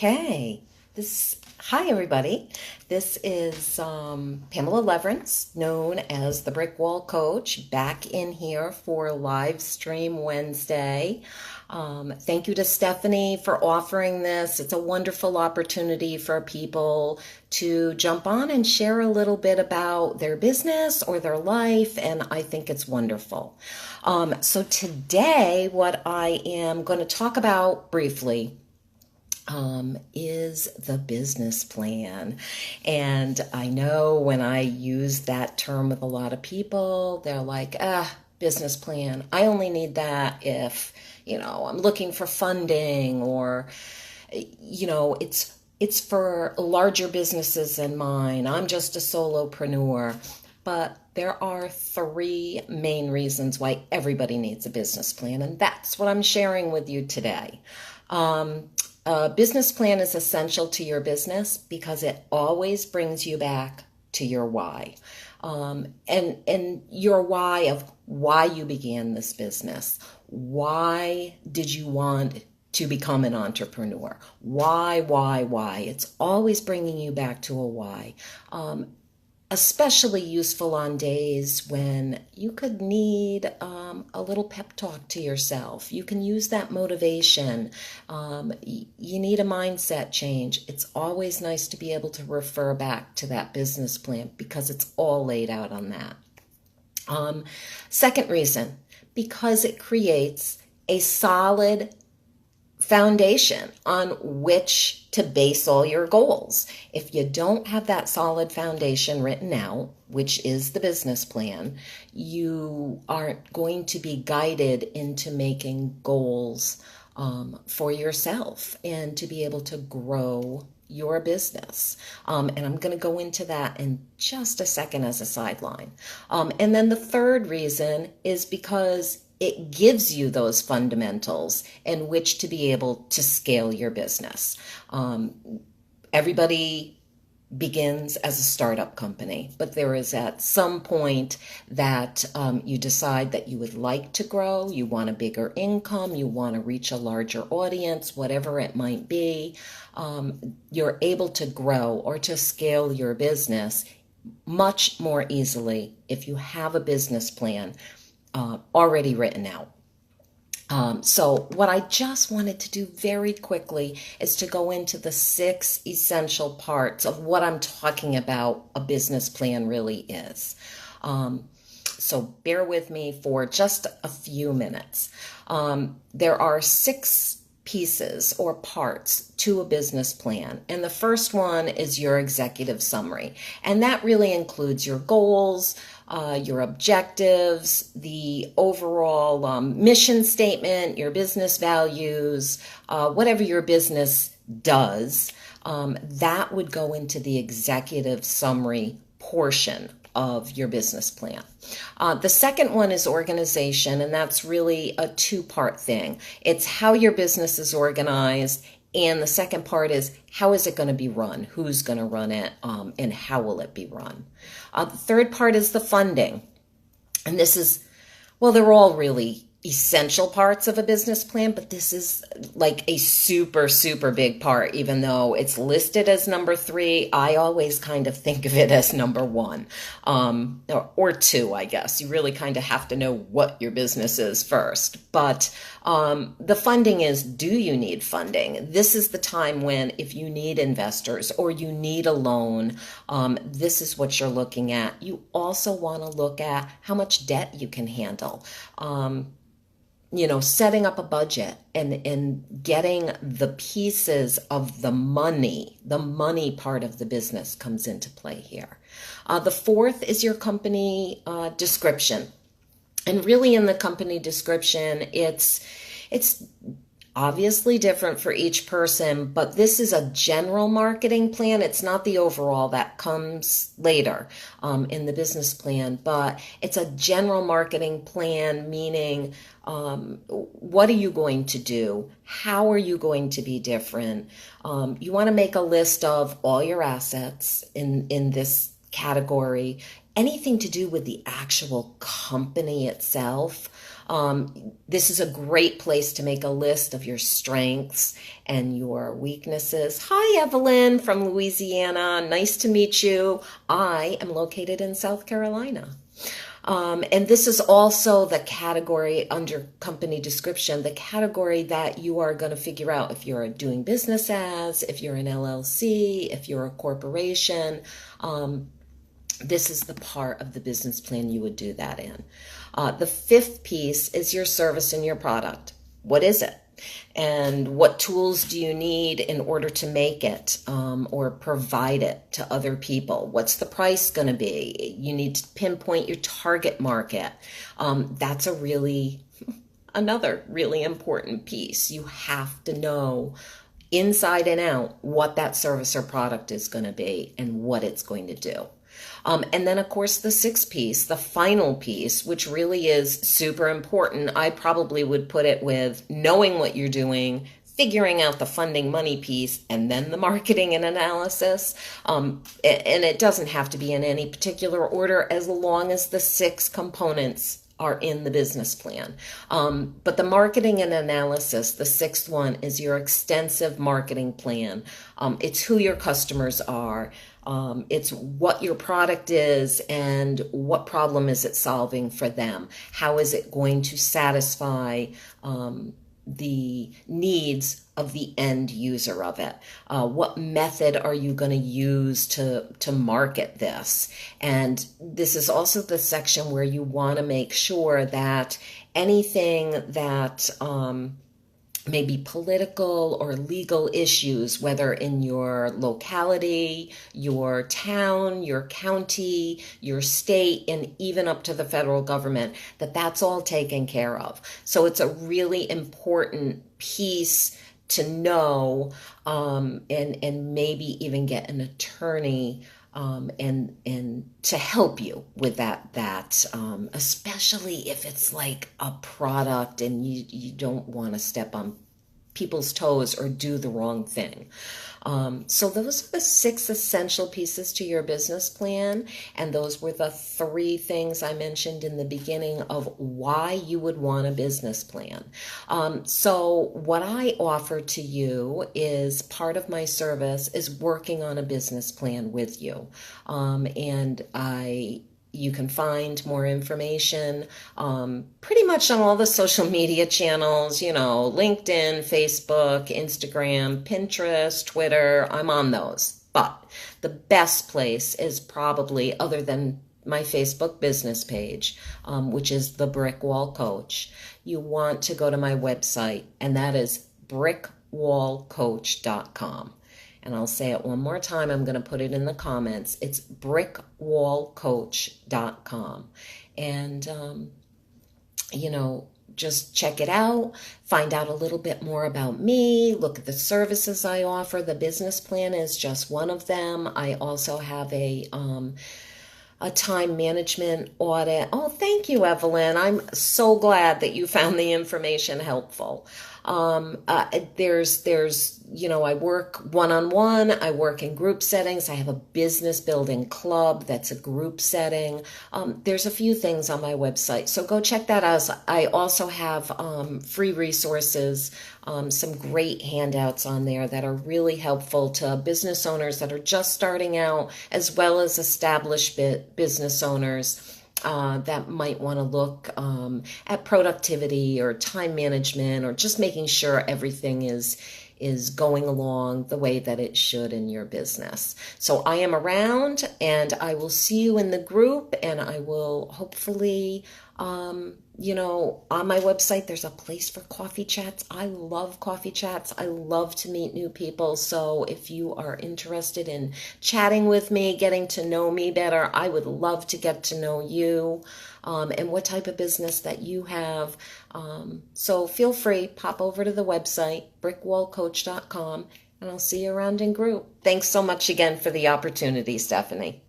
Okay. Hi everybody. This is Pamela Leverance, known as the Brick Wall Coach, back in here for Live Stream Wednesday. Thank you to Stephanie for offering this. It's a wonderful opportunity for people to jump on and share a little bit about their business or their life, and I think it's wonderful. So today, what I am going to talk about briefly is the business plan. And I know when I use that term with a lot of people, they're like, business plan. I only need that if, I'm looking for funding or, it's for larger businesses than mine. I'm just a solopreneur. But there are three main reasons why everybody needs a business plan, and that's what I'm sharing with you today. A business plan is essential to your business because it always brings you back to your why. And your why of why you began this business. Why did you want to become an entrepreneur? Why? It's always bringing you back to a why. Especially useful on days when you could need a little pep talk to yourself. You can use that motivation. You need a mindset change. It's always nice to be able to refer back to that business plan because it's all laid out on that. Second reason, because it creates a solid foundation on which to base all your goals. If you don't have that solid foundation written out, which is the business plan, you aren't going to be guided into making goals for yourself and to be able to grow your business. And I'm going to go into that in just a second as a sideline. And then the third reason is because it gives you those fundamentals in which to be able to scale your business. Everybody begins as a startup company, but there is at some point that you decide that you would like to grow, you want a bigger income, you want to reach a larger audience, whatever it might be. You're able to grow or to scale your business much more easily if you have a business plan already written out. So what I just wanted to do very quickly is to go into the 6 essential parts of what I'm talking about a business plan really is. So bear with me for just a few minutes. There are 6 pieces or parts to a business plan. And the first one is your executive summary. And that really includes your goals, your objectives, the overall mission statement, your business values, whatever your business does, that would go into the executive summary portion of your business plan. The second one is organization, and that's really a 2-part thing. It's how your business is organized, and the second part is how is it going to be run, who's going to run it, and how will it be run. The third part is the funding, and this is, well, they're all really essential parts of a business plan, but this is like a super, super big part. Even though it's listed as number 3, I always kind of think of it as number 1, or 2, I guess. You really kind of have to know what your business is first. But the funding is, do you need funding? This is the time when if you need investors or you need a loan, this is what you're looking at. You also want to look at how much debt you can handle. Setting up a budget and getting the pieces of the money part of the business comes into play here. The fourth is your company description. And really in the company description, it's obviously different for each person, but this is a general marketing plan. It's not the overall, that comes later in the business plan, but it's a general marketing plan, meaning what are you going to do? How are you going to be different? You want to make a list of all your assets in this category, anything to do with the actual company itself. This is a great place to make a list of your strengths and your weaknesses. Hi, Evelyn from Louisiana. Nice to meet you. I am located in South Carolina. And this is also the category under company description, the category that you are going to figure out if you're doing business as, if you're an LLC, if you're a corporation. This is the part of the business plan you would do that in. The fifth piece is your service and your product. What is it? And what tools do you need in order to make it or provide it to other people? What's the price going to be? You need to pinpoint your target market. That's another really important piece. You have to know inside and out what that service or product is going to be and what it's going to do. And then, of course, the sixth piece, the final piece, which really is super important. I probably would put it with knowing what you're doing, figuring out the funding money piece, and then the marketing and analysis. And it doesn't have to be in any particular order as long as the 6 components are in the business plan. But the marketing and analysis, the 6th one, is your extensive marketing plan. It's who your customers are. It's what your product is and what problem is it solving for them. How is it going to satisfy the needs of the end user of it? What method are you going to use to market this? And this is also the section where you want to make sure that anything that maybe political or legal issues, whether in your locality, your town, your county, your state, and even up to the federal government, that's all taken care of. So it's a really important piece to know, and maybe even get an attorney and to help you with that, especially if it's like a product and you don't want to step on people's toes or do the wrong thing. So those are the 6 essential pieces to your business plan, and those were the 3 things I mentioned in the beginning of why you would want a business plan. So what I offer to you is part of my service is working on a business plan with you, and you can find more information pretty much on all the social media channels, LinkedIn, Facebook, Instagram, Pinterest, Twitter. I'm on those. But the best place is probably, other than my Facebook business page, which is The Brick Wall Coach, you want to go to my website, and that is brickwallcoach.com. And I'll say it one more time. I'm going to put it in the comments. It's brickwallcoach.com. And, just check it out. Find out a little bit more about me. Look at the services I offer. The business plan is just one of them. I also have a time management audit. Oh, thank you, Evelyn. I'm so glad that you found the information helpful. I work one-on-one, I work in group settings, I have a business building club that's a group setting. There's a few things on my website, so go check that out. I also have free resources, some great handouts on there that are really helpful to business owners that are just starting out, as well as established business owners that might want to look at productivity or time management, or just making sure everything is going along the way that it should in your business. So I am around, and I will see you in the group, and I will hopefully, on my website, there's a place for coffee chats. I love coffee chats. I love to meet new people. So if you are interested in chatting with me, getting to know me better, I would love to get to know you, and what type of business that you have. So feel free, pop over to the website, brickwallcoach.com, and I'll see you around in group. Thanks so much again for the opportunity, Stephanie.